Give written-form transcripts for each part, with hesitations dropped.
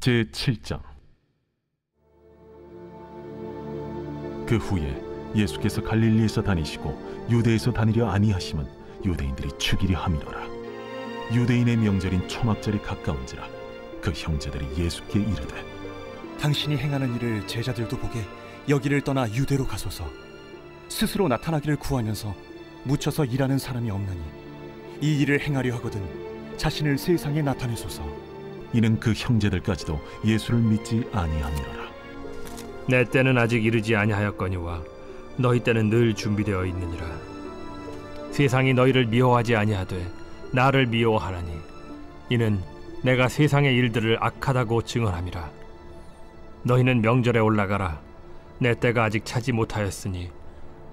제7장. 그 후에 예수께서 갈릴리에서 다니시고 유대에서 다니려 아니하심은 유대인들이 죽이려 함이로라. 유대인의 명절인 초막절이 가까운지라 그 형제들이 예수께 이르되, 당신이 행하는 일을 제자들도 보게 여기를 떠나 유대로 가소서. 스스로 나타나기를 구하면서 묻혀서 일하는 사람이 없나니 이 일을 행하려 하거든 자신을 세상에 나타내소서. 이는 그 형제들까지도 예수를 믿지 아니함이로라. 내 때는 아직 이르지 아니하였거니와 너희 때는 늘 준비되어 있느니라. 세상이 너희를 미워하지 아니하되 나를 미워하나니 이는 내가 세상의 일들을 악하다고 증언함이라. 너희는 명절에 올라가라. 내 때가 아직 차지 못하였으니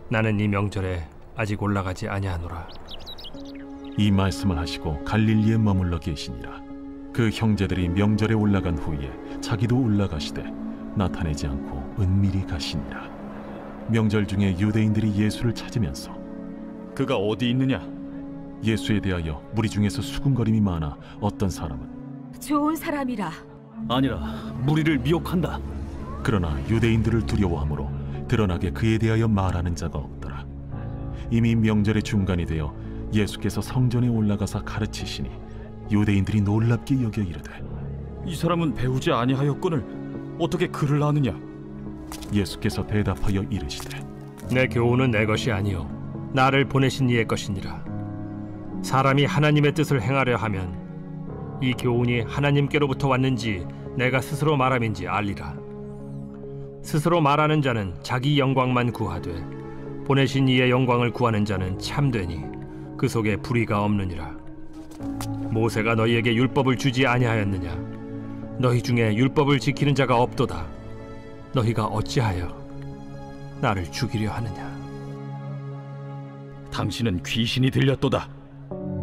나는 이 명절에 아직 올라가지 아니하노라. 이 말씀을 하시고 갈릴리에 머물러 계시니라. 그 형제들이 명절에 올라간 후에 자기도 올라가시되 나타내지 않고 은밀히 가시니라. 명절 중에 유대인들이 예수를 찾으면서 그가 어디 있느냐? 예수에 대하여 무리 중에서 수군거림이 많아 어떤 사람은 좋은 사람이라. 아니라 무리를 미혹한다. 그러나 유대인들을 두려워하므로 드러나게 그에 대하여 말하는 자가 없더라. 이미 명절의 중간이 되어 예수께서 성전에 올라가사 가르치시니 유대인들이 놀랍게 여겨 이르되, 이 사람은 배우지 아니하였거늘 어떻게 그를 아느냐? 예수께서 대답하여 이르시되, 내 교훈은 내 것이 아니요 나를 보내신 이의 것이니라. 사람이 하나님의 뜻을 행하려 하면 이 교훈이 하나님께로부터 왔는지 내가 스스로 말함인지 알리라. 스스로 말하는 자는 자기 영광만 구하되 보내신 이의 영광을 구하는 자는 참되니 그 속에 불의가 없느니라. 모세가 너희에게 율법을 주지 아니하였느냐? 너희 중에 율법을 지키는 자가 없도다. 너희가 어찌하여 나를 죽이려 하느냐? 당신은 귀신이 들렸도다.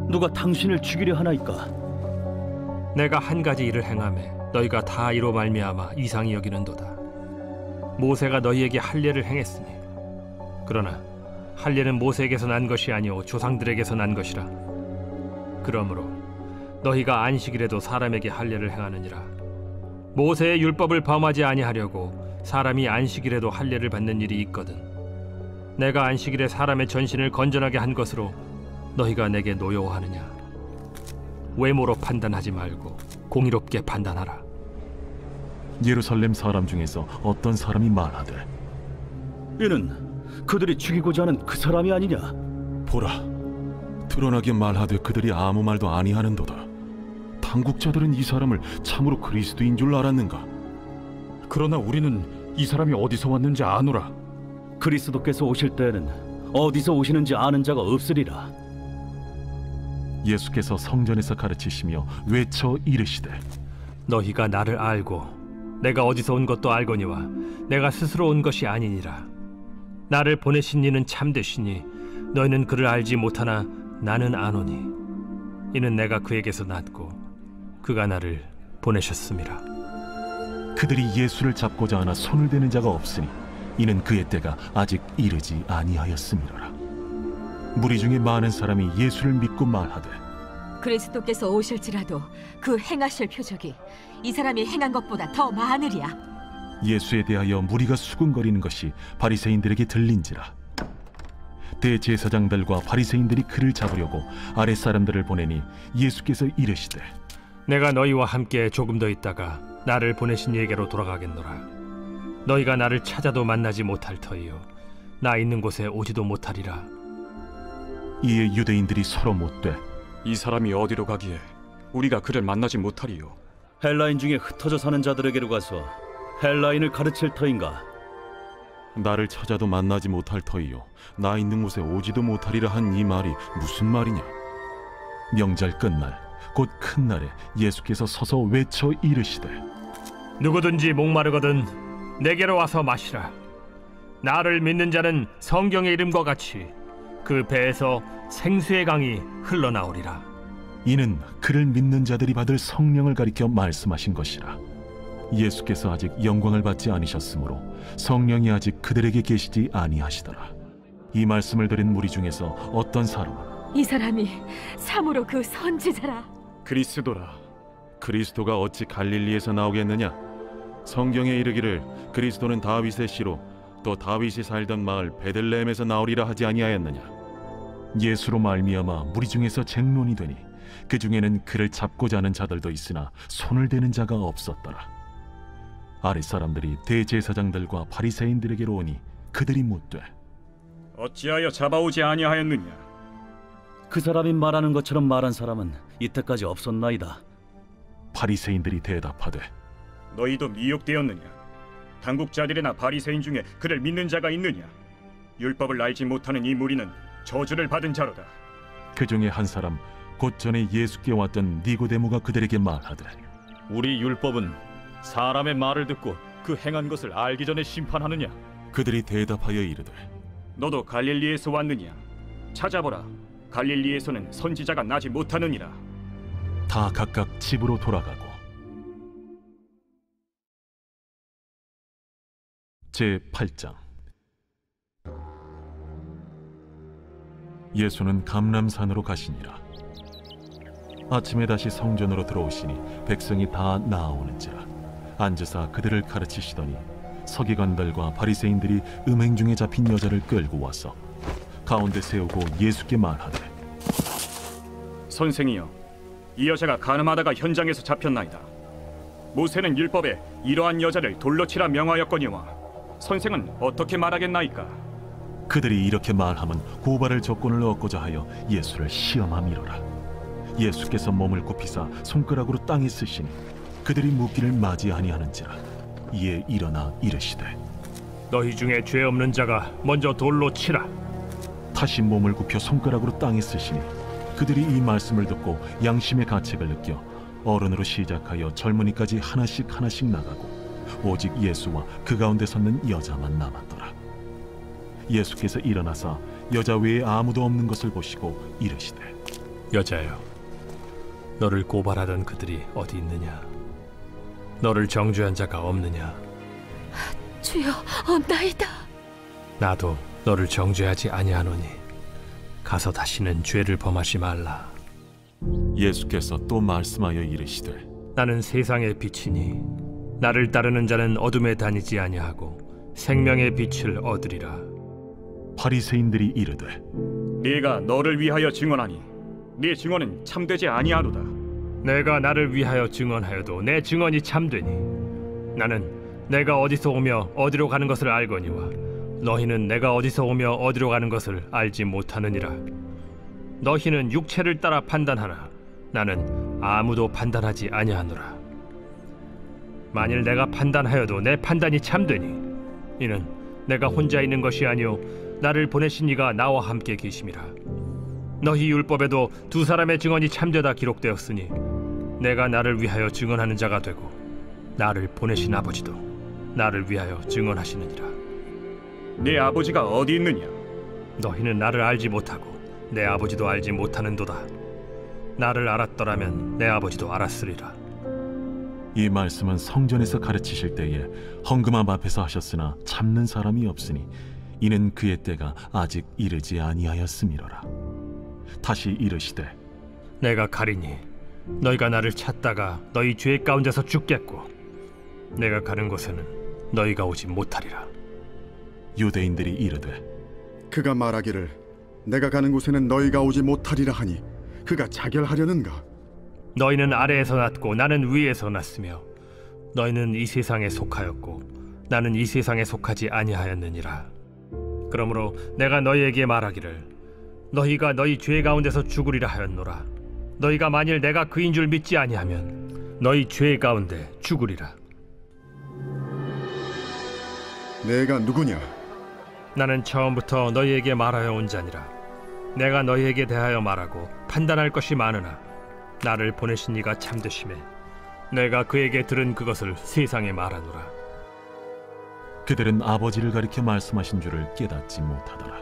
누가 당신을 죽이려 하나이까? 내가 한 가지 일을 행하매 너희가 다 이로 말미암아 이상히 여기는도다. 모세가 너희에게 할례를 행했으니 그러나 할례는 모세에게서 난 것이 아니오 조상들에게서 난 것이라. 그러므로 너희가 안식일에도 사람에게 할례를 행하느니라. 모세의 율법을 범하지 아니하려고 사람이 안식일에도 할례를 받는 일이 있거든. 내가 안식일에 사람의 전신을 건전하게 한 것으로 너희가 내게 노여워하느냐? 외모로 판단하지 말고 공의롭게 판단하라. 예루살렘 사람 중에서 어떤 사람이 말하되, 이는 그들이 죽이고자 하는 그 사람이 아니냐? 보라, 드러나게 말하되 그들이 아무 말도 아니하는도다. 당국자들은 이 사람을 참으로 그리스도인 줄 알았는가? 그러나 우리는 이 사람이 어디서 왔는지 아노라. 그리스도께서 오실 때에는 어디서 오시는지 아는 자가 없으리라. 예수께서 성전에서 가르치시며 외쳐 이르시되, 너희가 나를 알고 내가 어디서 온 것도 알거니와 내가 스스로 온 것이 아니니라. 나를 보내신 이는 참되시니 너희는 그를 알지 못하나 나는 아노니 이는 내가 그에게서 났고 그가 나를 보내셨음이라. 그들이 예수를 잡고자 하나 손을 대는 자가 없으니 이는 그의 때가 아직 이르지 아니하였음이로라. 무리 중에 많은 사람이 예수를 믿고 말하되, 그리스도께서 오실지라도 그 행하실 표적이 이 사람이 행한 것보다 더 많으리야. 예수에 대하여 무리가 수군거리는 것이 바리새인들에게 들린지라. 대제사장들과 바리새인들이 그를 잡으려고 아랫사람들을 보내니 예수께서 이르시되, 내가 너희와 함께 조금 더 있다가 나를 보내신 이에게로 돌아가겠노라. 너희가 나를 찾아도 만나지 못할 터이요 나 있는 곳에 오지도 못하리라. 이에 유대인들이 서로 묻되, 이 사람이 어디로 가기에 우리가 그를 만나지 못하리요? 헬라인 중에 흩어져 사는 자들에게로 가서 헬라인을 가르칠 터인가? 나를 찾아도 만나지 못할 터이요 나 있는 곳에 오지도 못하리라 한 이 말이 무슨 말이냐? 명절 끝날 곧 큰 날에 예수께서 서서 외쳐 이르시되, 누구든지 목마르거든 내게로 와서 마시라. 나를 믿는 자는 성경의 이름과 같이 그 배에서 생수의 강이 흘러나오리라. 이는 그를 믿는 자들이 받을 성령을 가리켜 말씀하신 것이라. 예수께서 아직 영광을 받지 않으셨으므로 성령이 아직 그들에게 계시지 아니하시더라. 이 말씀을 들은 무리 중에서 어떤 사람은 이 사람이 참으로 그 선지자라. 그리스도라. 그리스도가 어찌 갈릴리에서 나오겠느냐? 성경에 이르기를 그리스도는 다윗의 씨로 또 다윗이 살던 마을 베들레헴에서 나오리라 하지 아니하였느냐? 예수로 말미암아 무리 중에서 쟁론이 되니 그 중에는 그를 잡고자 하는 자들도 있으나 손을 대는 자가 없었더라. 아랫 사람들이 대제사장들과 바리새인들에게로 오니 그들이 묻되 어찌하여 잡아오지 아니하였느냐? 그 사람이 말하는 것처럼 말한 사람은 이때까지 없었나이다. 바리새인들이 대답하되 너희도 미혹되었느냐? 당국자들이나 바리새인 중에 그를 믿는 자가 있느냐? 율법을 알지 못하는 이 무리는 저주를 받은 자로다. 그 중에 한 사람 곧 전에 예수께 왔던 니고데모가 그들에게 말하되 우리 율법은 사람의 말을 듣고 그 행한 것을 알기 전에 심판하느냐? 그들이 대답하여 이르되 너도 갈릴리에서 왔느냐? 찾아보라. 갈릴리에서는 선지자가 나지 못하느니라. 다 각각 집으로 돌아가고. 제8장. 예수는 감람산으로 가시니라. 아침에 다시 성전으로 들어오시니 백성이 다 나아오는지라. 앉으사 그들을 가르치시더니 서기관들과 바리새인들이 음행 중에 잡힌 여자를 끌고 와서 가운데 세우고 예수께 말하되 선생이여, 이 여자가 간음하다가 현장에서 잡혔나이다. 모세는 율법에 이러한 여자를 돌로 치라 명하였거니와 선생은 어떻게 말하겠나이까? 그들이 이렇게 말하면 고발할 조건을 얻고자 하여 예수를 시험함이로라. 예수께서 몸을 굽히사 손가락으로 땅에 쓰시니 그들이 묻기를 맞이아니하는지라. 이에 일어나 이르시되 너희 중에 죄 없는 자가 먼저 돌로 치라. 다시 몸을 굽혀 손가락으로 땅에 쓰시니 그들이 이 말씀을 듣고 양심의 가책을 느껴 어른으로 시작하여 젊은이까지 하나씩 나가고 오직 예수와 그 가운데 섰는 여자만 남았더라. 예수께서 일어나사 여자 외에 아무도 없는 것을 보시고 이르시되 여자여, 너를 고발하던 그들이 어디 있느냐? 너를 정죄한 자가 없느냐? 주여, 없나이다. 나도 너를 정죄하지 아니하노니 가서 다시는 죄를 범하지 말라. 예수께서 또 말씀하여 이르시되 나는 세상의 빛이니 나를 따르는 자는 어둠에 다니지 아니하고 생명의 빛을 얻으리라. 바리새인들이 이르되 네가 너를 위하여 증언하니 네 증언은 참되지 아니하로다. 내가 나를 위하여 증언하여도 내 증언이 참되니 나는 내가 어디서 오며 어디로 가는 것을 알거니와 너희는 내가 어디서 오며 어디로 가는 것을 알지 못하느니라. 너희는 육체를 따라 판단하나 나는 아무도 판단하지 아니하노라. 만일 내가 판단하여도 내 판단이 참되니 이는 내가 혼자 있는 것이 아니요 나를 보내신 이가 나와 함께 계심이라. 너희 율법에도 두 사람의 증언이 참되다 기록되었으니 내가 나를 위하여 증언하는 자가 되고 나를 보내신 아버지도 나를 위하여 증언하시느니라. 네 아버지가 어디 있느냐? 너희는 나를 알지 못하고 내 아버지도 알지 못하는도다. 나를 알았더라면 내 아버지도 알았으리라. 이 말씀은 성전에서 가르치실 때에 헌금함 앞에서 하셨으나 참는 사람이 없으니 이는 그의 때가 아직 이르지 아니하였음이로라. 다시 이르시되 내가 가리니 너희가 나를 찾다가 너희 죄 가운데서 죽겠고 내가 가는 곳에는 너희가 오지 못하리라. 유대인들이 이르되 그가 말하기를 내가 가는 곳에는 너희가 오지 못하리라 하니 그가 자결하려는가? 너희는 아래에서 났고 나는 위에서 났으며 너희는 이 세상에 속하였고 나는 이 세상에 속하지 아니하였느니라. 그러므로 내가 너희에게 말하기를 너희가 너희 죄 가운데서 죽으리라 하였노라. 너희가 만일 내가 그인 줄 믿지 아니하면 너희 죄 가운데 죽으리라. 내가 누구냐? 나는 처음부터 너희에게 말하여 온 자니라. 내가 너희에게 대하여 말하고 판단할 것이 많으나 나를 보내신 이가 참되심에 내가 그에게 들은 그것을 세상에 말하노라. 그들은 아버지를 가리켜 말씀하신 줄을 깨닫지 못하더라.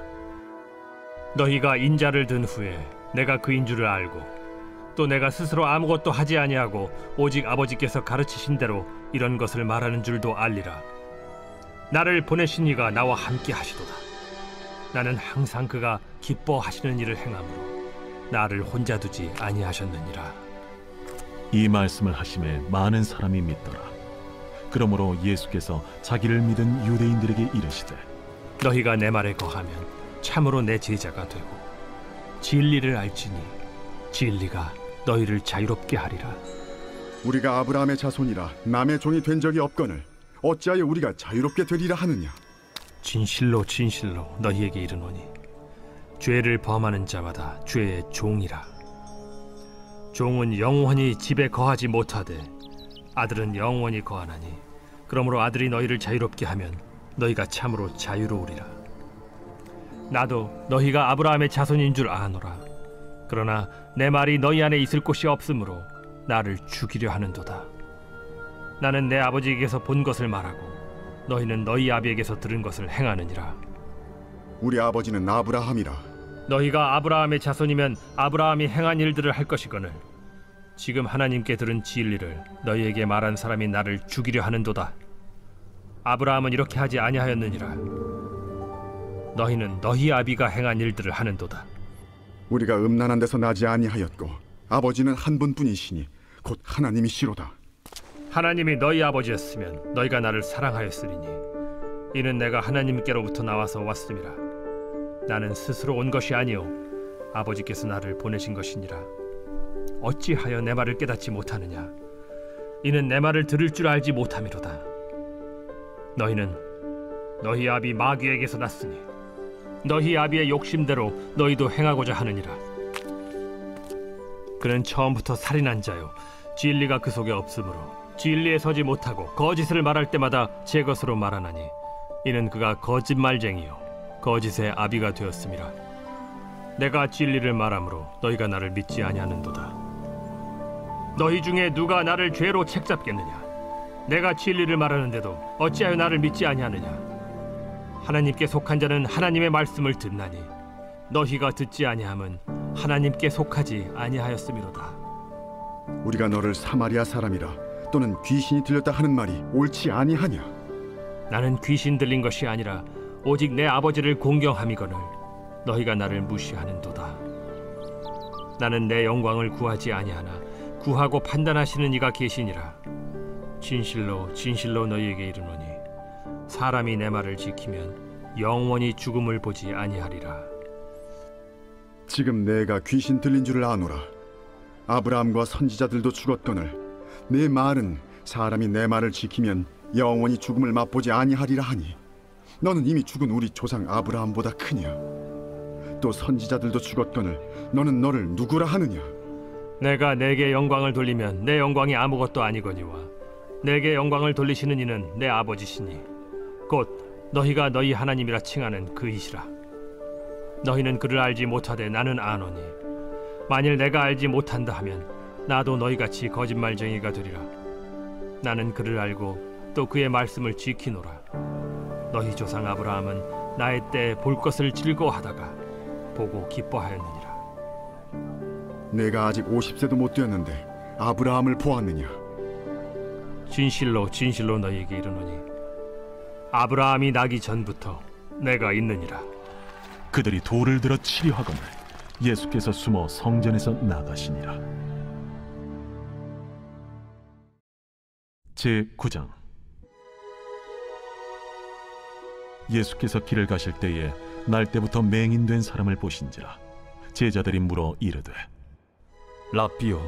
너희가 인자를 든 후에 내가 그인 줄을 알고 또 내가 스스로 아무것도 하지 아니하고 오직 아버지께서 가르치신 대로 이런 것을 말하는 줄도 알리라. 나를 보내신 이가 나와 함께 하시도다. 나는 항상 그가 기뻐하시는 일을 행함으로 나를 혼자 두지 아니하셨느니라. 이 말씀을 하심에 많은 사람이 믿더라. 그러므로 예수께서 자기를 믿은 유대인들에게 이르시되 너희가 내 말에 거하면 참으로 내 제자가 되고 진리를 알지니 진리가 너희를 자유롭게 하리라. 우리가 아브라함의 자손이라 남의 종이 된 적이 없거늘 어찌하여 우리가 자유롭게 되리라 하느냐? 진실로 진실로 너희에게 이르노니 죄를 범하는 자마다 죄의 종이라. 종은 영원히 집에 거하지 못하되 아들은 영원히 거하나니 그러므로 아들이 너희를 자유롭게 하면 너희가 참으로 자유로우리라. 나도 너희가 아브라함의 자손인 줄 아노라. 그러나 내 말이 너희 안에 있을 곳이 없으므로 나를 죽이려 하는도다. 나는 내 아버지에게서 본 것을 말하고 너희는 너희 아비에게서 들은 것을 행하느니라. 우리 아버지는 아브라함이라. 너희가 아브라함의 자손이면 아브라함이 행한 일들을 할 것이거늘 지금 하나님께 들은 진리를 너희에게 말한 사람이 나를 죽이려 하는도다. 아브라함은 이렇게 하지 아니하였느니라. 너희는 너희 아비가 행한 일들을 하는도다. 우리가 음란한 데서 나지 아니하였고 아버지는 한 분뿐이시니 곧 하나님이시로다. 하나님이 너희 아버지였으면 너희가 나를 사랑하였으리니 이는 내가 하나님께로부터 나와서 왔음이라. 나는 스스로 온 것이 아니요 아버지께서 나를 보내신 것이니라. 어찌하여 내 말을 깨닫지 못하느냐? 이는 내 말을 들을 줄 알지 못함이로다. 너희는 너희 아비 마귀에게서 났으니 너희 아비의 욕심대로 너희도 행하고자 하느니라. 그는 처음부터 살인한 자요 진리가 그 속에 없으므로 진리에 서지 못하고 거짓을 말할 때마다 제 것으로 말하나니 이는 그가 거짓말쟁이요 거짓의 아비가 되었음이라. 내가 진리를 말함으로 너희가 나를 믿지 아니하는도다. 너희 중에 누가 나를 죄로 책잡겠느냐? 내가 진리를 말하는데도 어찌하여 나를 믿지 아니하느냐? 하나님께 속한 자는 하나님의 말씀을 듣나니 너희가 듣지 아니함은 하나님께 속하지 아니하였음이로다. 우리가 너를 사마리아 사람이라 또는 귀신이 들렸다 하는 말이 옳지 아니하냐? 나는 귀신 들린 것이 아니라 오직 내 아버지를 공경함이거늘 너희가 나를 무시하는도다. 나는 내 영광을 구하지 아니하나 구하고 판단하시는 이가 계시니라. 진실로 진실로 너희에게 이르노니 사람이 내 말을 지키면 영원히 죽음을 보지 아니하리라. 지금 내가 귀신 들린 줄을 아노라. 아브라함과 선지자들도 죽었거늘 내 말은 사람이 내 말을 지키면 영원히 죽음을 맛보지 아니하리라 하니 너는 이미 죽은 우리 조상 아브라함보다 크냐? 또 선지자들도 죽었거늘 너는 너를 누구라 하느냐? 내가 내게 영광을 돌리면 내 영광이 아무것도 아니거니와 내게 영광을 돌리시는 이는 내 아버지시니 곧 너희가 너희 하나님이라 칭하는 그이시라. 너희는 그를 알지 못하되 나는 아노니 만일 내가 알지 못한다 하면 나도 너희같이 거짓말쟁이가 되리라. 나는 그를 알고 또 그의 말씀을 지키노라. 너희 조상 아브라함은 나의 때에 볼 것을 즐거워하다가 보고 기뻐하였느니라. 내가 아직 50세도 못 되었는데 아브라함을 보았느냐? 진실로 진실로 너희에게 이르노니 아브라함이 나기 전부터 내가 있느니라. 그들이 돌을 들어 치려 하거늘 예수께서 숨어 성전에서 나가시니라. 제9장. 예수께서 길을 가실 때에 날 때부터 맹인된 사람을 보신지라. 제자들이 물어 이르되 랍비여,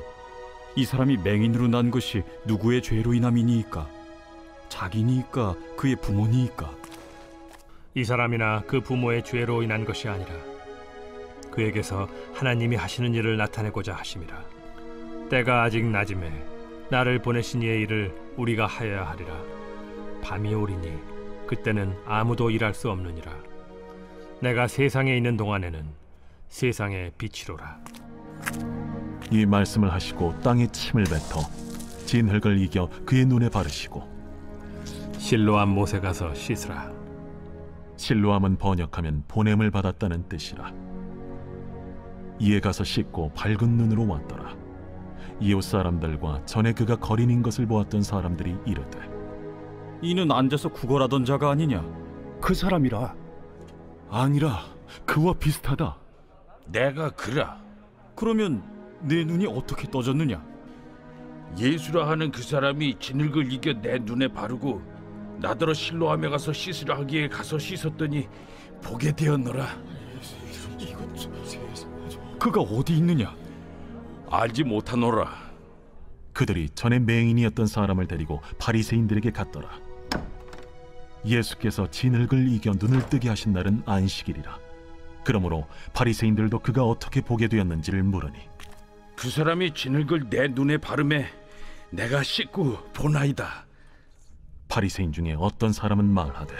이 사람이 맹인으로 난 것이 누구의 죄로 인함이니이까? 자기니이까 그의 부모니이까? 이 사람이나 그 부모의 죄로 인한 것이 아니라 그에게서 하나님이 하시는 일을 나타내고자 하심이라. 때가 아직 낮음에 나를 보내신 이의 일을 우리가 하여야 하리라. 밤이 오리니 그때는 아무도 일할 수 없느니라. 내가 세상에 있는 동안에는 세상의 빛이로라. 이 말씀을 하시고 땅에 침을 뱉어 진흙을 이겨 그의 눈에 바르시고 실로암 못에 가서 씻으라. 실로암은 번역하면 보냄을 받았다는 뜻이라. 이에 가서 씻고 밝은 눈으로 왔더라. 이웃 사람들과 전에 그가 거린인 것을 보았던 사람들이 이르되 이는 앉아서 구걸하던 자가 아니냐? 그 사람이라. 아니라 그와 비슷하다. 내가 그라. 그러면 내 눈이 어떻게 떠졌느냐? 예수라 하는 그 사람이 진흙을 이겨 내 눈에 바르고 나더러 실로암에 가서 씻으라 하기에 가서 씻었더니 보게 되었노라. 그가 어디 있느냐? 알지 못하노라. 그들이 전에 맹인이었던 사람을 데리고 바리새인들에게 갔더라. 예수께서 진흙을 이겨 눈을 뜨게 하신 날은 안식일이라. 그러므로 바리새인들도 그가 어떻게 보게 되었는지를 물으니, 그 사람이 진흙을 내 눈에 바르매 내가 씻고 보나이다. 바리새인 중에 어떤 사람은 말하되,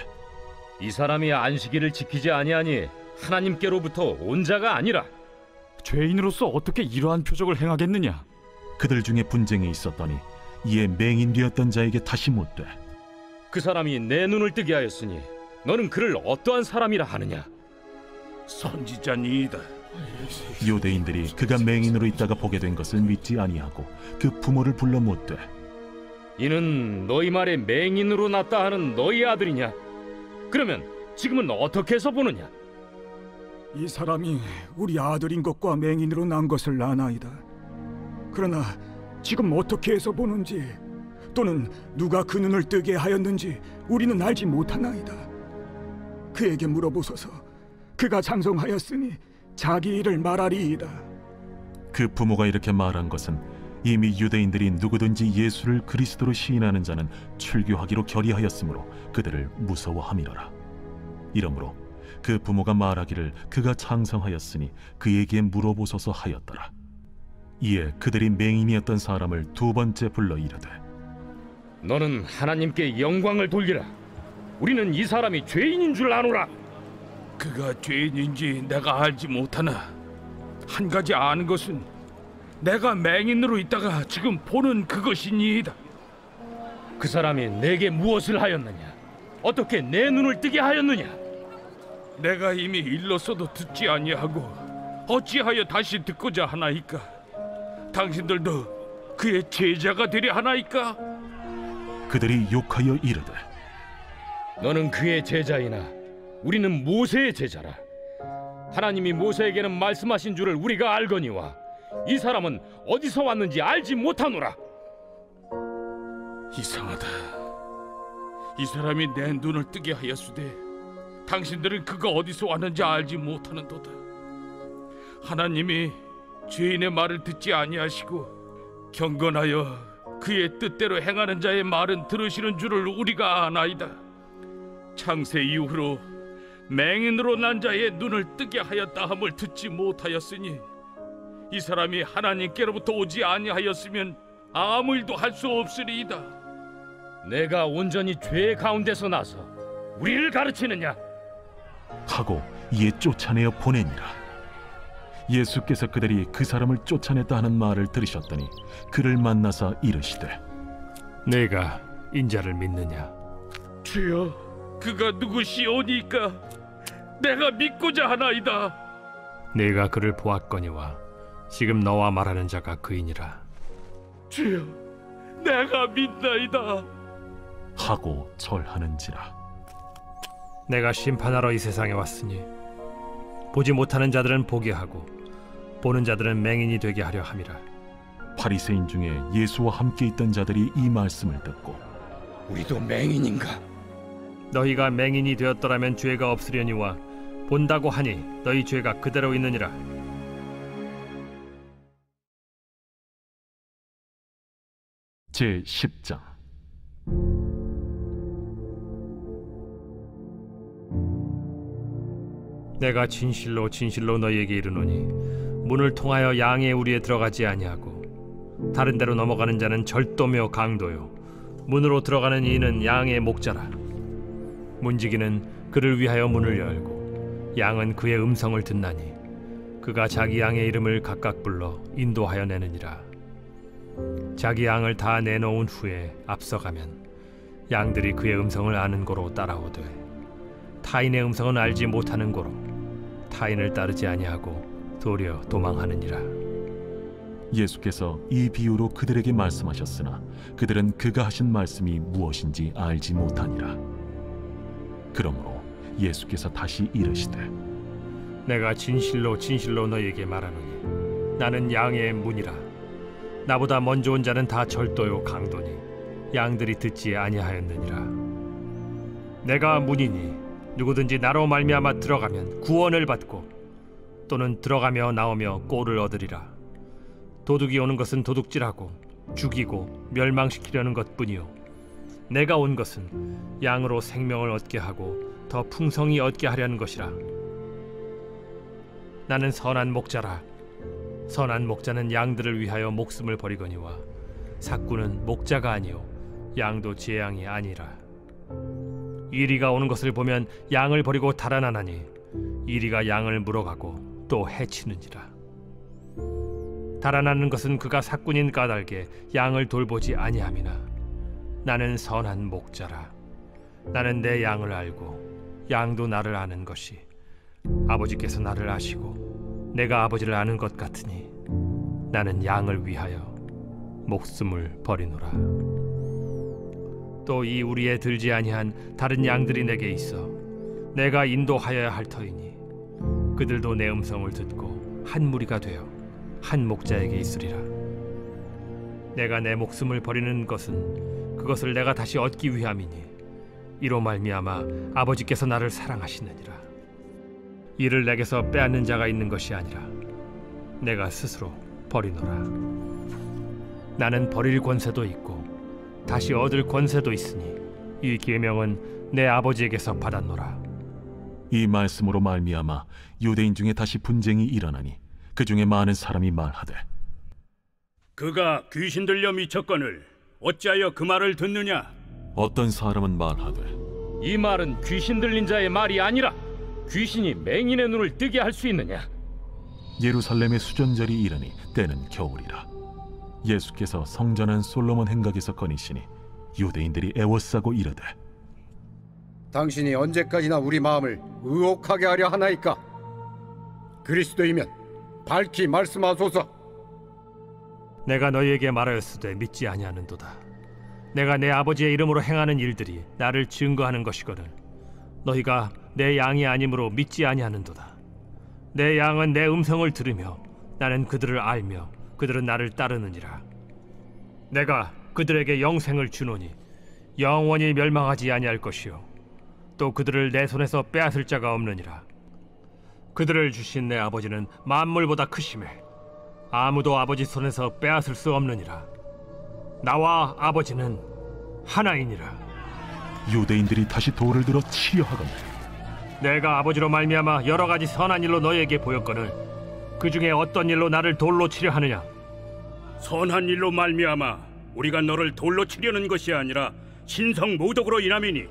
이 사람이 안식일을 지키지 아니하니 하나님께로부터 온 자가 아니라. 죄인으로서 어떻게 이러한 표적을 행하겠느냐? 그들 중에 분쟁이 있었더니 이에 맹인 되었던 자에게 다시 묻되, 그 사람이 내 눈을 뜨게 하였으니 너는 그를 어떠한 사람이라 하느냐? 선지자니이다. 유대인들이 그가 맹인으로 있다가 보게 된 것을 믿지 아니하고 그 부모를 불러 묻되, 이는 너희 말에 맹인으로 났다 하는 너희 아들이냐? 그러면 지금은 어떻게 해서 보느냐? 이 사람이 우리 아들인 것과 맹인으로 난 것을 아나이다. 그러나 지금 어떻게 해서 보는지 또는 누가 그 눈을 뜨게 하였는지 우리는 알지 못하나이다. 그에게 물어보소서. 그가 장성하였으니 자기 일을 말하리이다. 그 부모가 이렇게 말한 것은 이미 유대인들이 누구든지 예수를 그리스도로 시인하는 자는 출교하기로 결의하였으므로 그들을 무서워함이로라. 이러므로 그 부모가 말하기를 그가 장성하였으니 그에게 물어보소서 하였더라. 이에 그들이 맹인이었던 사람을 두 번째 불러 이르되, 너는 하나님께 영광을 돌리라. 우리는 이 사람이 죄인인 줄 아노라. 그가 죄인인지 내가 알지 못하나 한 가지 아는 것은 내가 맹인으로 있다가 지금 보는 그것이니이다. 그 사람이 내게 무엇을 하였느냐? 어떻게 내 눈을 뜨게 하였느냐? 내가 이미 일렀어도 듣지 아니하고 어찌하여 다시 듣고자 하나이까? 당신들도 그의 제자가 되려 하나이까? 그들이 욕하여 이르되, 너는 그의 제자이나 우리는 모세의 제자라. 하나님이 모세에게는 말씀하신 줄을 우리가 알거니와 이 사람은 어디서 왔는지 알지 못하노라. 이상하다. 이 사람이 내 눈을 뜨게 하였으되 당신들은 그가 어디서 왔는지 알지 못하는도다. 하나님이 죄인의 말을 듣지 아니하시고 경건하여 그의 뜻대로 행하는 자의 말은 들으시는 줄을 우리가 아나이다. 창세 이후로 맹인으로 난 자의 눈을 뜨게 하였다 함을 듣지 못하였으니 이 사람이 하나님께로부터 오지 아니하였으면 아무 일도 할 수 없으리이다. 내가 온전히 죄 가운데서 나서 우리를 가르치느냐? 하고 이에 쫓아내어 보내니라. 예수께서 그들이 그 사람을 쫓아냈다 하는 말을 들으셨더니 그를 만나사 이르시되, 내가 인자를 믿느냐? 주여, 그가 누구시오니까 내가 믿고자 하나이다. 내가 그를 보았거니와 지금 너와 말하는 자가 그이니라. 주여, 내가 믿나이다. 하고 절하는지라. 내가 심판하러 이 세상에 왔으니 보지 못하는 자들은 보게 하고 보는 자들은 맹인이 되게 하려 함이라. 바리새인 중에 예수와 함께 있던 자들이 이 말씀을 듣고, 우리도 맹인인가? 너희가 맹인이 되었더라면 죄가 없으려니와 본다고 하니 너희 죄가 그대로 있느니라. 제10장. 내가 진실로 진실로 너희에게 이르노니 문을 통하여 양의 우리에 들어가지 아니하고 다른 데로 넘어가는 자는 절도며 강도요 문으로 들어가는 이는 양의 목자라. 문지기는 그를 위하여 문을 열고 양은 그의 음성을 듣나니 그가 자기 양의 이름을 각각 불러 인도하여 내느니라. 자기 양을 다 내놓은 후에 앞서가면 양들이 그의 음성을 아는 고로 따라오되 타인의 음성은 알지 못하는 고로 타인을 따르지 아니하고 도리어 도망하느니라. 예수께서 이 비유로 그들에게 말씀하셨으나 그들은 그가 하신 말씀이 무엇인지 알지 못하니라. 그러므로 예수께서 다시 이르시되, 내가 진실로 진실로 너희에게 말하노니 나는 양의 문이라. 나보다 먼저 온 자는 다 절도요 강도니 양들이 듣지 아니하였느니라. 내가 문이니 누구든지 나로 말미암아 들어가면 구원을 받고 또는 들어가며 나오며 꼴을 얻으리라. 도둑이 오는 것은 도둑질하고 죽이고 멸망시키려는 것뿐이요 내가 온 것은 양으로 생명을 얻게 하고 더 풍성히 얻게 하려는 것이라. 나는 선한 목자라. 선한 목자는 양들을 위하여 목숨을 버리거니와 삭구는 목자가 아니요 양도 제 양이 아니라. 이리가 오는 것을 보면 양을 버리고 달아나나니 이리가 양을 물어가고 또 해치는지라. 달아나는 것은 그가 삭군인 까닭에 양을 돌보지 아니함이나 나는 선한 목자라. 나는 내 양을 알고 양도 나를 아는 것이 아버지께서 나를 아시고 내가 아버지를 아는 것 같으니 나는 양을 위하여 목숨을 버리노라. 또 이 우리에 들지 아니한 다른 양들이 내게 있어 내가 인도하여야 할 터이니 그들도 내 음성을 듣고 한 무리가 되어 한 목자에게 있으리라. 내가 내 목숨을 버리는 것은 그것을 내가 다시 얻기 위함이니 이로 말미암아 아버지께서 나를 사랑하시느니라. 이를 내게서 빼앗는 자가 있는 것이 아니라 내가 스스로 버리노라. 나는 버릴 권세도 있고 다시 얻을 권세도 있으니 이 계명은 내 아버지에게서 받았노라. 이 말씀으로 말미암아 유대인 중에 다시 분쟁이 일어나니 그 중에 많은 사람이 말하되 그가 귀신 들려 미쳤거늘 어찌하여 그 말을 듣느냐? 어떤 사람은 말하되 이 말은 귀신 들린 자의 말이 아니라 귀신이 맹인의 눈을 뜨게 할 수 있느냐? 예루살렘의 수전절이 이르니 때는 겨울이라. 예수께서 성전한 솔로몬 행각에서 거니시니 유대인들이 애워싸고 이르되 당신이 언제까지나 우리 마음을 의혹하게 하려 하나이까? 그리스도이면 밝히 말씀하소서. 내가 너희에게 말하였으되 믿지 아니하는도다. 내가 내 아버지의 이름으로 행하는 일들이 나를 증거하는 것이거든 너희가 내 양이 아니므로 믿지 아니하는도다. 내 양은 내 음성을 들으며 나는 그들을 알며 그들은 나를 따르느니라. 내가 그들에게 영생을 주노니 영원히 멸망하지 아니할 것이요 또 그들을 내 손에서 빼앗을 자가 없느니라. 그들을 주신 내 아버지는 만물보다 크심에 아무도 아버지 손에서 빼앗을 수 없느니라. 나와 아버지는 하나이니라. 유대인들이 다시 돌을 들어 치려 하거늘 내가 아버지로 말미암아 여러 가지 선한 일로 너희에게 보였거늘 그 중에 어떤 일로 나를 돌로 치려 하느냐? 선한 일로 말미암아 우리가 너를 돌로 치려는 것이 아니라 신성 모독으로 인함이니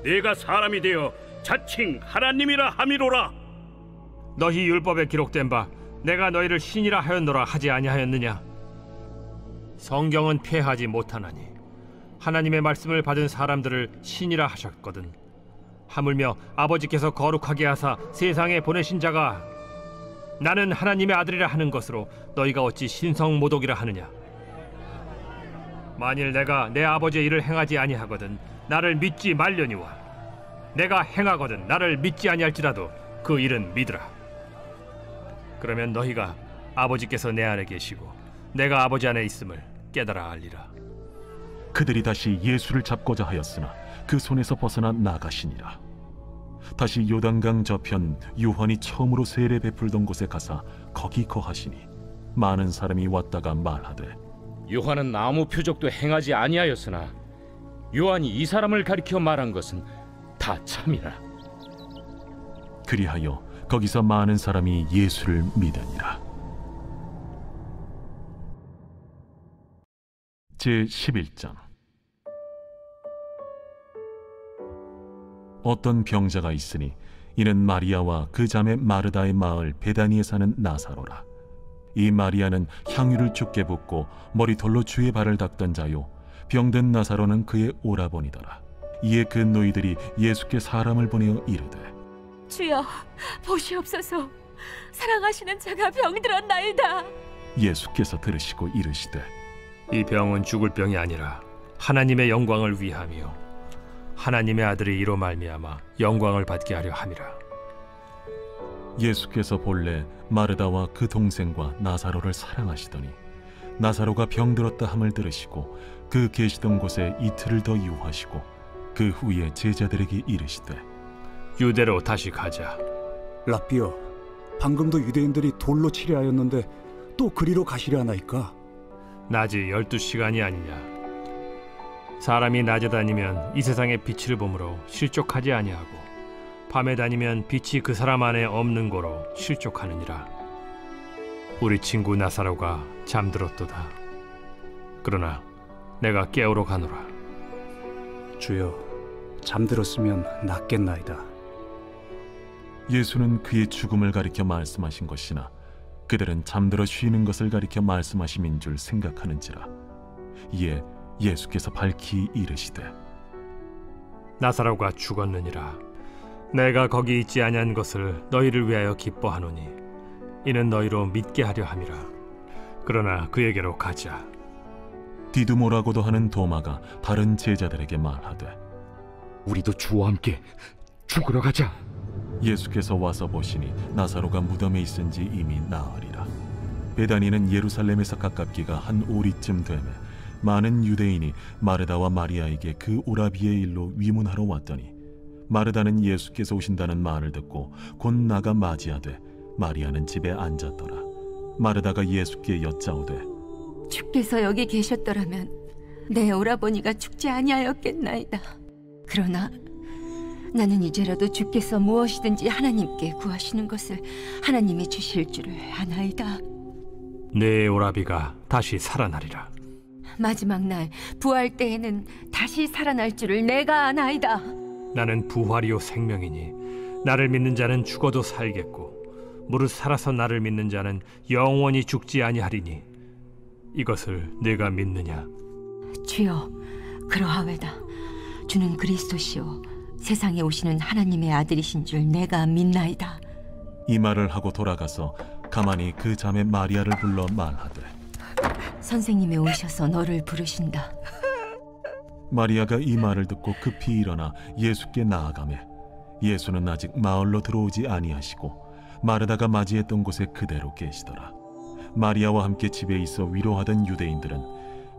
내가 사람이 되어 자칭 하나님이라 함이로라. 너희 율법에 기록된 바 내가 너희를 신이라 하였노라 하지 아니하였느냐? 성경은 폐하지 못하나니 하나님의 말씀을 받은 사람들을 신이라 하셨거든 하물며 아버지께서 거룩하게 하사 세상에 보내신 자가 나는 하나님의 아들이라 하는 것으로 너희가 어찌 신성모독이라 하느냐? 만일 내가 내 아버지의 일을 행하지 아니하거든 나를 믿지 말려니와 내가 행하거든 나를 믿지 아니할지라도 그 일은 믿으라. 그러면 너희가 아버지께서 내 안에 계시고 내가 아버지 안에 있음을 깨달아 알리라. 그들이 다시 예수를 잡고자 하였으나 그 손에서 벗어나 나가시니라. 다시 요단강 저편 요한이 처음으로 세례 베풀던 곳에 가사 거기 거하시니 많은 사람이 왔다가 말하되 요한은 아무 표적도 행하지 아니하였으나 요한이 이 사람을 가리켜 말한 것은 다 참이라. 그리하여 거기서 많은 사람이 예수를 믿으니라. 제11장. 어떤 병자가 있으니 이는 마리아와 그 자매 마르다의 마을 베다니에 사는 나사로라. 이 마리아는 향유를 죽게 붓고 머리털로 주의 발을 닦던 자요 병든 나사로는 그의 오라버니더라. 이에 그 노이들이 예수께 사람을 보내어 이르되 주여 보시옵소서 사랑하시는 자가 병들었나이다. 예수께서 들으시고 이르시되 이 병은 죽을 병이 아니라 하나님의 영광을 위함이요 하나님의 아들이 이로 말미암아 영광을 받게 하려 함이라. 예수께서 본래 마르다와 그 동생과 나사로를 사랑하시더니 나사로가 병들었다 함을 들으시고 그 계시던 곳에 이틀을 더 유하시고 그 후에 제자들에게 이르시되 유대로 다시 가자. 라삐여, 방금도 유대인들이 돌로 치려 하였는데 또 그리로 가시려 하나이까? 낮이 12시간이 아니냐. 사람이 낮에 다니면 이 세상의 빛을 보므로 실족하지 아니하고 밤에 다니면 빛이 그 사람 안에 없는 고로 실족하느니라. 우리 친구 나사로가 잠들었도다. 그러나 내가 깨우러 가노라. 주여, 잠들었으면 낫겠나이다. 예수는 그의 죽음을 가리켜 말씀하신 것이나 그들은 잠들어 쉬는 것을 가리켜 말씀하심인 줄 생각하는지라. 이에 예수께서 밝히 이르시되 나사로가 죽었느니라. 내가 거기 있지 아니한 것을 너희를 위하여 기뻐하노니 이는 너희로 믿게 하려 함이라. 그러나 그에게로 가자. 디두모라고도 하는 도마가 다른 제자들에게 말하되 우리도 주와 함께 죽으러 가자. 예수께서 와서 보시니 나사로가 무덤에 있은지 이미 나으리라. 베다니는 예루살렘에서 가깝기가 한 오리쯤 되매 많은 유대인이 마르다와 마리아에게 그 오라비의 일로 위문하러 왔더니 마르다는 예수께서 오신다는 말을 듣고 곧 나가 맞이하되 마리아는 집에 앉았더라. 마르다가 예수께 여짜오되 주께서 여기 계셨더라면 내 오라버니가 죽지 아니하였겠나이다. 그러나 나는 이제라도 주께서 무엇이든지 하나님께 구하시는 것을 하나님이 주실 줄을 아나이다. 내 오라비가 다시 살아나리라. 마지막 날 부활 때에는 다시 살아날 줄을 내가 아나이다. 나는 부활이요 생명이니 나를 믿는 자는 죽어도 살겠고 무릇 살아서 나를 믿는 자는 영원히 죽지 아니하리니 이것을 네가 믿느냐? 주여, 그러하외다. 주는 그리스도시요 세상에 오시는 하나님의 아들이신 줄 내가 믿나이다. 이 말을 하고 돌아가서 가만히 그 자매 마리아를 불러 말하되 선생님이 오셔서 너를 부르신다. 마리아가 이 말을 듣고 급히 일어나 예수께 나아가매 예수는 아직 마을로 들어오지 아니하시고 마르다가 맞이했던 곳에 그대로 계시더라. 마리아와 함께 집에 있어 위로하던 유대인들은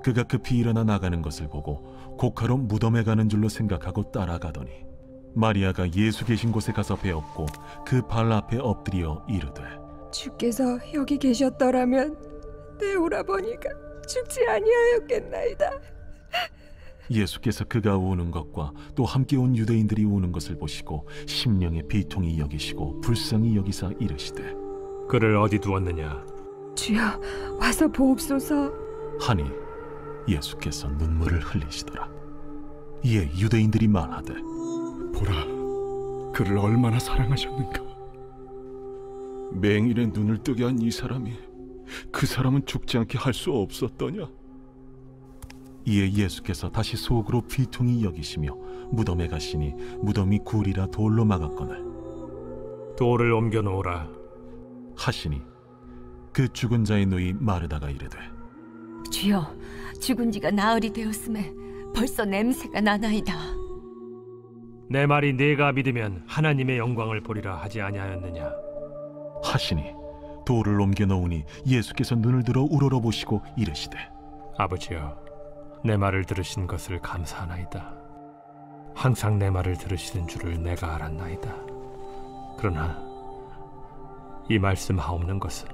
그가 급히 일어나 나가는 것을 보고 곡하러 무덤에 가는 줄로 생각하고 따라가더니 마리아가 예수 계신 곳에 가서 배웠고 그 발 앞에 엎드려 이르되 주께서 여기 계셨더라면 내 오라버니가 죽지 아니하였겠나이다. 예수께서 그가 우는 것과 또 함께 온 유대인들이 우는 것을 보시고 심령의 비통이 여기시고 불쌍히 여기사 이르시되 그를 어디 두었느냐? 주여, 와서 보옵소서. 하니 예수께서 눈물을 흘리시더라. 이에 유대인들이 말하되 보라, 그를 얼마나 사랑하셨는가. 맹인의 눈을 뜨게 한 이 사람이 그 사람은 죽지 않게 할 수 없었더냐? 이에 예수께서 다시 속으로 비통히 여기시며 무덤에 가시니 무덤이 굴이라 돌로 막았거늘 돌을 옮겨 놓으라 하시니 그 죽은 자의 누이 마르다가 이르되 주여, 죽은 지가 나흘이 되었음에 벌써 냄새가 나나이다. 내 말이 네가 믿으면 하나님의 영광을 보리라 하지 아니하였느냐? 하시니 돌을 옮겨 놓으니 예수께서 눈을 들어 우러러보시고 이르시되 아버지여, 내 말을 들으신 것을 감사하나이다. 항상 내 말을 들으시는 줄을 내가 알았나이다. 그러나 이 말씀하옵는 것은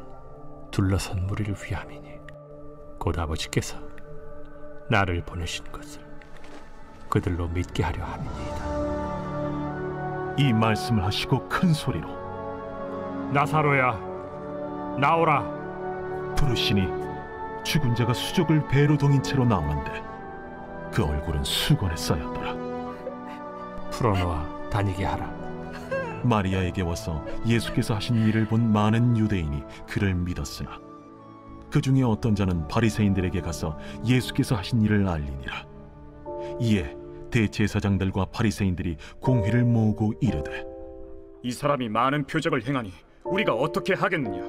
둘러선 무리를 위함이니 곧 아버지께서 나를 보내신 것을 그들로 믿게 하려 함이니이다. 이 말씀을 하시고 큰 소리로 나사로야, 나오라 부르시니 죽은 자가 수족을 배로 동인 채로 나오는데 그 얼굴은 수건에 쌓였더라. 풀어놓아 다니게 하라. 마리아에게 와서 예수께서 하신 일을 본 많은 유대인이 그를 믿었으나 그 중에 어떤 자는 바리새인들에게 가서 예수께서 하신 일을 알리니라. 이에 대제사장들과 바리새인들이 공회를 모으고 이르되 이 사람이 많은 표적을 행하니 우리가 어떻게 하겠느냐?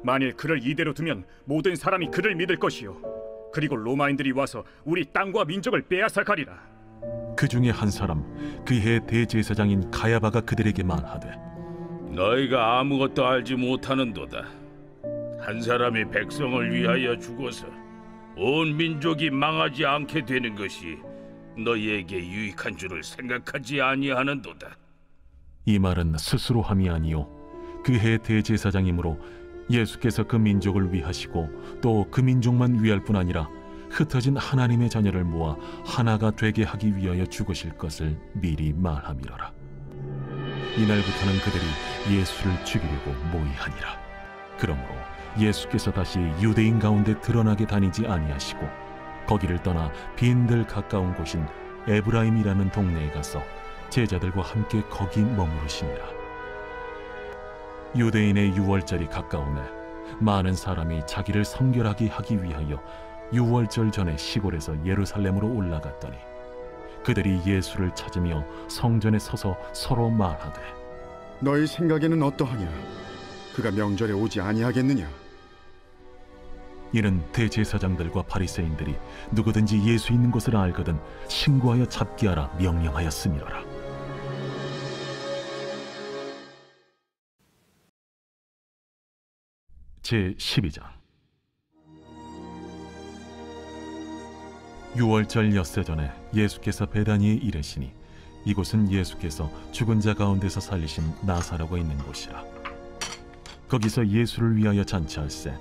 만일 그를 이대로 두면 모든 사람이 그를 믿을 것이요 그리고 로마인들이 와서 우리 땅과 민족을 빼앗아 가리라. 그 중에 한 사람 그 해 대제사장인 가야바가 그들에게 말하되 너희가 아무것도 알지 못하는도다. 한 사람이 백성을 위하여 죽어서 온 민족이 망하지 않게 되는 것이 너희에게 유익한 줄을 생각하지 아니하는도다. 이 말은 스스로 함이 아니요 그 해 대제사장이므로 예수께서 그 민족을 위하시고 또 그 민족만 위할 뿐 아니라 흩어진 하나님의 자녀를 모아 하나가 되게 하기 위하여 죽으실 것을 미리 말함이로라. 이날부터는 그들이 예수를 죽이려고 모의하니라. 그러므로 예수께서 다시 유대인 가운데 드러나게 다니지 아니하시고 거기를 떠나 빈들 가까운 곳인 에브라임이라는 동네에 가서 제자들과 함께 거기 머무르시니라. 유대인의 유월절이 가까우매 많은 사람이 자기를 성결하게 하기 위하여 유월절 전에 시골에서 예루살렘으로 올라갔더니 그들이 예수를 찾으며 성전에 서서 서로 말하되 너희 생각에는 어떠하냐? 그가 명절에 오지 아니하겠느냐? 이는 대제사장들과 바리새인들이 누구든지 예수 있는 곳을 알거든 신고하여 잡게 하라 명령하였음이로라. 제12장. 유월절 엿새 전에 예수께서 베다니에 이르시니 이곳은 예수께서 죽은 자 가운데서 살리신 나사로가 있는 곳이라. 거기서 예수를 위하여 잔치할세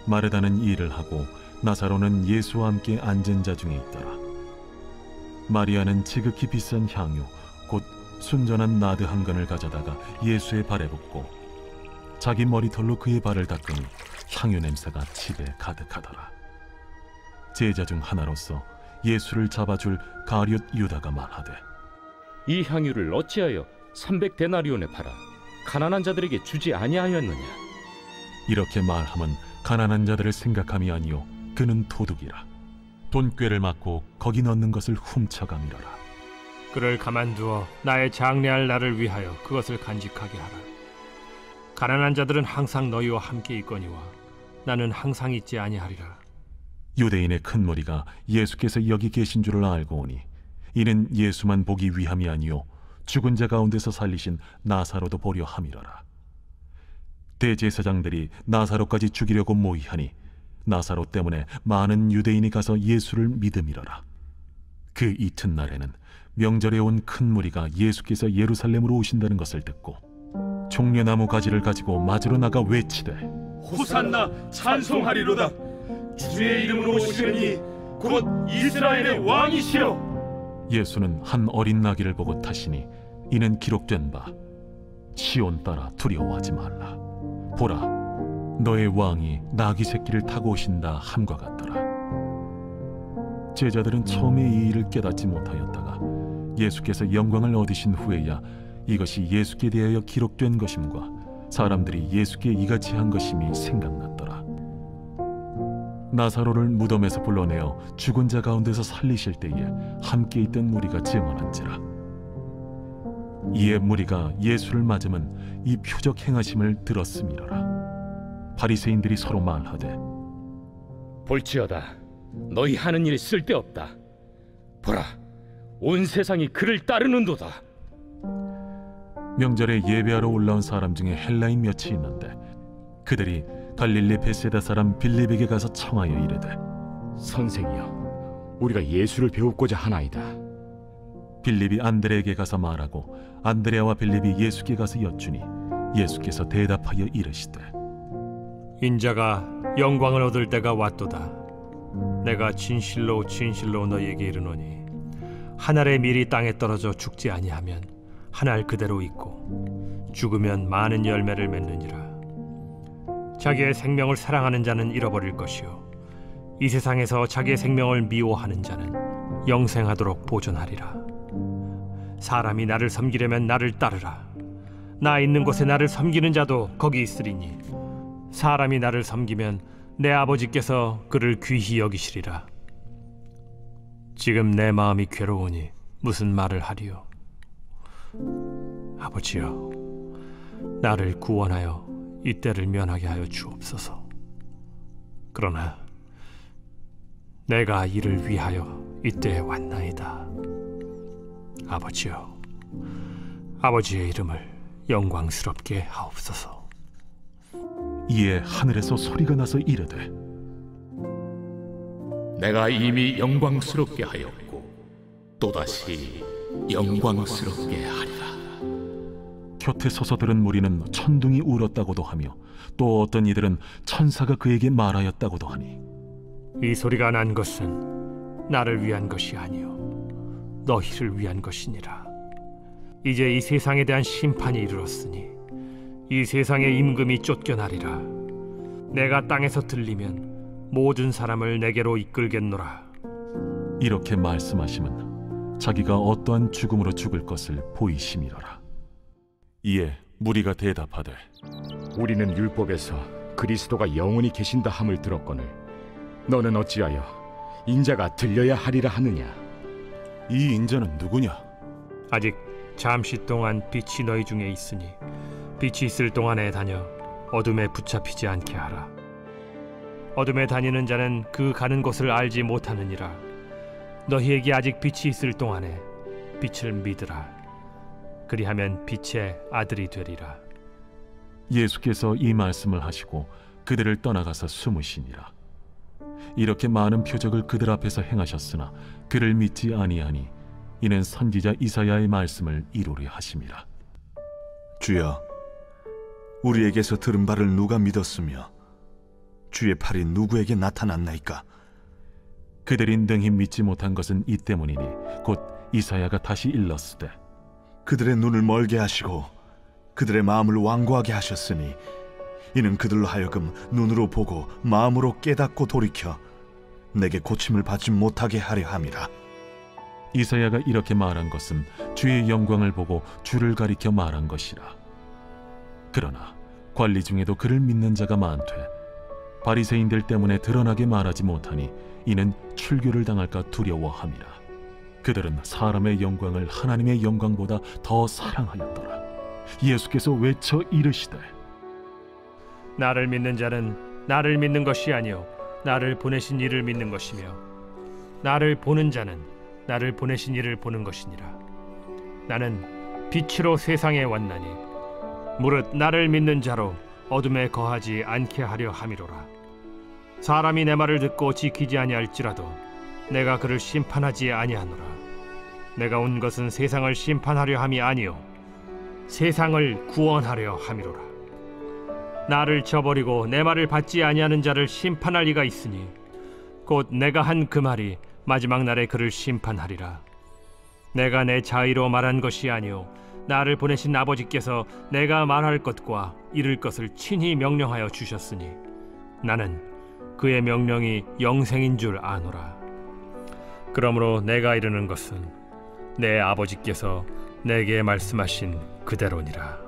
마르다는 일을 하고 나사로는 예수와 함께 앉은 자 중에 있더라. 마리아는 지극히 비싼 향유 곧 순전한 나드 한 근을 가져다가 예수의 발에 붓고 자기 머리털로 그의 발을 닦으니 향유 냄새가 집에 가득하더라. 제자 중 하나로서 예수를 잡아줄 가룟 유다가 말하되 이 향유를 어찌하여 300데나리온에 팔아 가난한 자들에게 주지 아니하였느냐? 이렇게 말함은 가난한 자들을 생각함이 아니요 그는 도둑이라. 돈꾀를 맞고 거기 넣는 것을 훔쳐가미러라. 그를 가만두어 나의 장래할 날을 위하여 그것을 간직하게 하라. 가난한 자들은 항상 너희와 함께 있거니와 나는 항상 있지 아니하리라. 유대인의 큰 무리가 예수께서 여기 계신 줄을 알고 오니 이는 예수만 보기 위함이 아니요 죽은 자 가운데서 살리신 나사로도 보려 함이로라. 대제사장들이 나사로까지 죽이려고 모의하니 나사로 때문에 많은 유대인이 가서 예수를 믿음이로라. 그 이튿날에는 명절에 온 큰 무리가 예수께서 예루살렘으로 오신다는 것을 듣고 종려나무 가지를 가지고 맞으러 나가 외치되 호산나 찬송하리로다. 주의 이름으로 오시느니 곧 이스라엘의 왕이시여. 예수는 한 어린 나귀를 보고 타시니 이는 기록된 바 시온 따라 두려워하지 말라. 보라 너의 왕이 나귀 새끼를 타고 오신다 함과 같더라. 제자들은 처음에 이 일을 깨닫지 못하였다가 예수께서 영광을 얻으신 후에야 이것이 예수께 대하여 기록된 것임과 사람들이 예수께 이같이 한 것임이 생각났더라. 나사로를 무덤에서 불러내어 죽은 자 가운데서 살리실 때에 함께 있던 무리가 증언한지라. 이에 무리가 예수를 맞으면 이 표적 행하심을 들었음이로라. 바리새인들이 서로 말하되 볼지어다 너희 하는 일이 쓸데없다. 보라 온 세상이 그를 따르는도다. 명절에 예배하러 올라온 사람 중에 헬라인 몇이 있는데 그들이 갈릴리 베세다 사람 빌립에게 가서 청하여 이르되 선생이여 우리가 예수를 배우고자 하나이다. 빌립이 안드레에게 가서 말하고 안드레와 빌립이 예수께 가서 여쭈니 예수께서 대답하여 이르시되 인자가 영광을 얻을 때가 왔도다. 내가 진실로 진실로 너희에게 이르노니 한 알의 밀이 땅에 떨어져 죽지 아니하면 한 알 그대로 있고 죽으면 많은 열매를 맺느니라. 자기의 생명을 사랑하는 자는 잃어버릴 것이요 이 세상에서 자기의 생명을 미워하는 자는 영생하도록 보존하리라. 사람이 나를 섬기려면 나를 따르라. 나 있는 곳에 나를 섬기는 자도 거기 있으리니 사람이 나를 섬기면 내 아버지께서 그를 귀히 여기시리라. 지금 내 마음이 괴로우니 무슨 말을 하리요? 아버지여 나를 구원하여 이 때를 면하게 하여 주옵소서. 그러나 내가 이를 위하여 이때에 왔나이다. 아버지여 아버지의 이름을 영광스럽게 하옵소서. 이에 하늘에서 소리가 나서 이르되 내가 이미 영광스럽게 하였고 또다시 영광스럽게 하리라. 곁에 서서 들은 무리는 천둥이 울었다고도 하며 또 어떤 이들은 천사가 그에게 말하였다고도 하니 이 소리가 난 것은 나를 위한 것이 아니요 너희를 위한 것이니라. 이제 이 세상에 대한 심판이 이르렀으니 이 세상의 임금이 쫓겨나리라. 내가 땅에서 들리면 모든 사람을 내게로 이끌겠노라. 이렇게 말씀하심은 자기가 어떠한 죽음으로 죽을 것을 보이심이로라. 이에 무리가 대답하되 우리는 율법에서 그리스도가 영원히 계신다 함을 들었거늘 너는 어찌하여 인자가 들려야 하리라 하느냐? 이 인자는 누구냐? 아직 잠시 동안 빛이 너희 중에 있으니 빛이 있을 동안에 다녀 어둠에 붙잡히지 않게 하라. 어둠에 다니는 자는 그 가는 곳을 알지 못하느니라. 너희에게 아직 빛이 있을 동안에 빛을 믿으라. 그리하면 빛의 아들이 되리라. 예수께서 이 말씀을 하시고 그들을 떠나가서 숨으시니라. 이렇게 많은 표적을 그들 앞에서 행하셨으나 그를 믿지 아니하니 이는 선지자 이사야의 말씀을 이루려 하심이라. 주여, 우리에게서 들은 바를 누가 믿었으며 주의 팔이 누구에게 나타났나이까? 그들이 능히 믿지 못한 것은 이 때문이니 곧 이사야가 다시 일렀으되 그들의 눈을 멀게 하시고 그들의 마음을 완고하게 하셨으니 이는 그들로 하여금 눈으로 보고 마음으로 깨닫고 돌이켜 내게 고침을 받지 못하게 하려 함이라. 이사야가 이렇게 말한 것은 주의 영광을 보고 주를 가리켜 말한 것이라. 그러나 관리 중에도 그를 믿는 자가 많되 바리새인들 때문에 드러나게 말하지 못하니 이는 출교를 당할까 두려워함이라. 그들은 사람의 영광을 하나님의 영광보다 더 사랑하였더라. 예수께서 외쳐 이르시되 나를 믿는 자는 나를 믿는 것이 아니요 나를 보내신 이를 믿는 것이며 나를 보는 자는 나를 보내신 이를 보는 것이니라. 나는 빛으로 세상에 왔나니 무릇 나를 믿는 자로 어둠에 거하지 않게 하려 함이로라. 사람이 내 말을 듣고 지키지 아니할지라도 내가 그를 심판하지 아니하노라. 내가 온 것은 세상을 심판하려 함이 아니요 세상을 구원하려 함이로라. 나를 저버리고 내 말을 받지 아니하는 자를 심판할 이가 있으니 곧 내가 한 그 말이 마지막 날에 그를 심판하리라. 내가 내 자의로 말한 것이 아니요 나를 보내신 아버지께서 내가 말할 것과 이룰 것을 친히 명령하여 주셨으니 나는 그의 명령이 영생인 줄 아노라. 그러므로 내가 이르는 것은 내 아버지께서 내게 말씀하신 그대로니라.